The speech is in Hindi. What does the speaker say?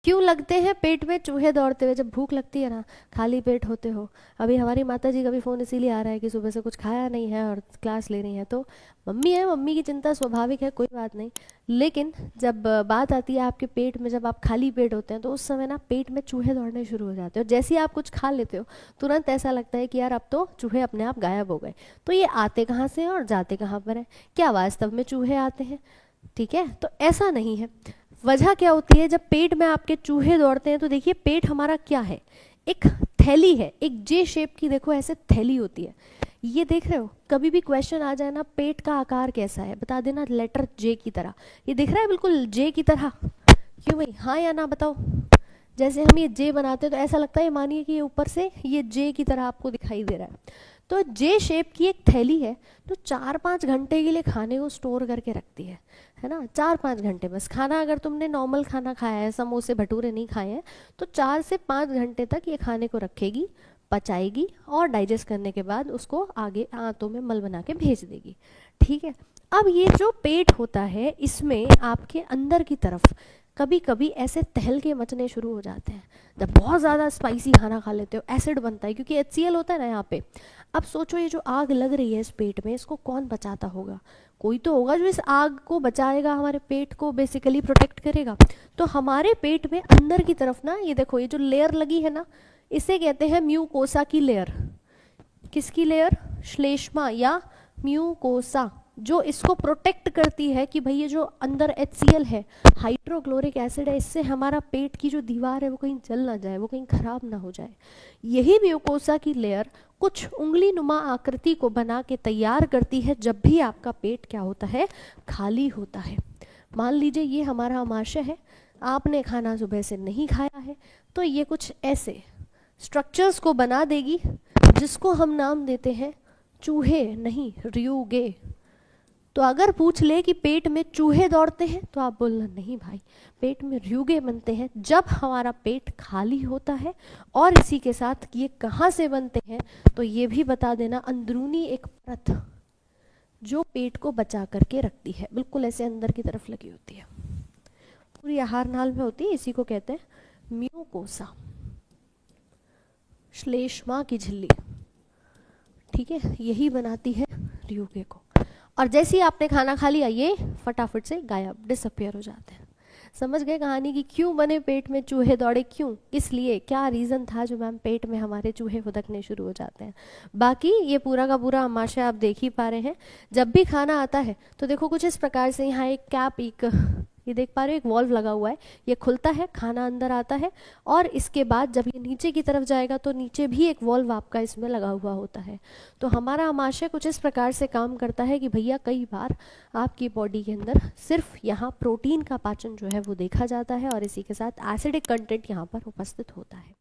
क्यों लगते हैं पेट में चूहे दौड़ते हुए? जब भूख लगती है ना, खाली पेट होते हो, अभी हमारी माता जी का भी फ़ोन इसीलिए आ रहा है कि सुबह से कुछ खाया नहीं है और क्लास ले रही हैं, तो मम्मी है, मम्मी की चिंता स्वाभाविक है, कोई बात नहीं। लेकिन जब बात आती है आपके पेट में, जब आप खाली पेट होते हैं तो उस समय ना पेट में चूहे दौड़ने शुरू हो जाते हो। जैसे ही आप कुछ खा लेते हो तुरंत ऐसा लगता है कि यार अब तो चूहे अपने आप गायब हो गए। तो ये आते कहाँ से हैं और जाते कहाँ पर हैं? क्या वास्तव में चूहे आते हैं? ठीक है, तो ऐसा नहीं है। वजह क्या होती है? जब पेट में आपके चूहे दौड़ते हैं तो देखिए पेट हमारा क्या है, एक थैली है, एक जे शेप की, देखो ऐसे थैली होती है। ये देख रहे हो, कभी भी क्वेश्चन आ जाए ना पेट का आकार कैसा है, बता देना लेटर जे की तरह। ये दिख रहा है बिल्कुल जे की तरह, क्यों भाई, हाँ या ना बताओ। जैसे हम ये जे बनाते हैं तो ऐसा लगता है, मानिए कि ये ऊपर से ये जे की तरह आपको दिखाई दे रहा है। तो जे शेप की एक थैली है, तो 4-5 घंटे के लिए खाने को स्टोर करके रखती है ना। 4-5 घंटे बस। खाना अगर तुमने नॉर्मल खाना खाया है, समोसे भटूरे नहीं खाए हैं, तो 4 से 5 घंटे तक ये खाने को रखेगी, पचाएगी और डाइजेस्ट करने के बाद उसको आगे आंतों में मल बना के भेज देगी। ठीक है। अब ये जो पेट होता है, इसमें आपके अंदर की तरफ कभी कभी ऐसे तहलके मचने शुरू हो जाते हैं। जब बहुत ज़्यादा स्पाइसी खाना खा लेते हो, एसिड बनता है, क्योंकि HCl होता है ना यहाँ पे। अब सोचो ये जो आग लग रही है इस पेट में, इसको कौन बचाता होगा? कोई तो होगा जो इस आग को बचाएगा, हमारे पेट को बेसिकली प्रोटेक्ट करेगा। तो हमारे पेट में अंदर की तरफ ना, ये देखो ये जो लेयर लगी है ना, इसे कहते हैं म्यूकोसा की लेयर। किसकी लेयर? श्लेष्मा या म्यूकोसा, जो इसको प्रोटेक्ट करती है कि भाई ये जो अंदर HCl है, हाइड्रोक्लोरिक एसिड है, इससे हमारा पेट की जो दीवार है वो कहीं जल ना जाए, वो कहीं खराब ना हो जाए। यही म्यूकोसा की लेयर कुछ उंगली नुमा आकृति को बना के तैयार करती है जब भी आपका पेट क्या होता है, खाली होता है। मान लीजिए ये हमारा आमाशय है, आपने खाना सुबह से नहीं खाया है, तो ये कुछ ऐसे स्ट्रक्चर्स को बना देगी जिसको हम नाम देते हैं चूहे, नहीं रियुगे। तो अगर पूछ ले कि पेट में चूहे दौड़ते हैं, तो आप बोलना नहीं भाई, पेट में रियुगे बनते हैं जब हमारा पेट खाली होता है। और इसी के साथ ये कहाँ से बनते हैं, तो ये भी बता देना, अंदरूनी एक परत जो पेट को बचा करके रखती है, बिल्कुल ऐसे अंदर की तरफ लगी होती है, पूरी आहार नाल में होती है, इसी को कहते हैं म्यूकोसा, श्लेष्मा की झिल्ली। ठीक है, यही बनाती है रियुगे को। और जैसे ही आपने खाना खा लिया, ये फटाफट से गायब, डिसअपियर हो जाते हैं। समझ गए कहानी की क्यों बने पेट में चूहे दौड़े? क्यों, इसलिए क्या रीज़न था जो मैम पेट में हमारे चूहे फुदकने शुरू हो जाते हैं। बाकी ये पूरा का पूरा आमाशय आप देख ही पा रहे हैं। जब भी खाना आता है तो देखो कुछ इस प्रकार से, यहाँ एक कैप, एक ये देख पा रहे हो, एक वॉल्व लगा हुआ है, ये खुलता है, खाना अंदर आता है, और इसके बाद जब ये नीचे की तरफ जाएगा तो नीचे भी एक वॉल्व आपका इसमें लगा हुआ होता है। तो हमारा आमाशय कुछ इस प्रकार से काम करता है कि भैया कई बार आपकी बॉडी के अंदर सिर्फ यहाँ प्रोटीन का पाचन जो है वो देखा जाता है, और इसी के साथ एसिडिक कंटेंट यहाँ पर उपस्थित होता है।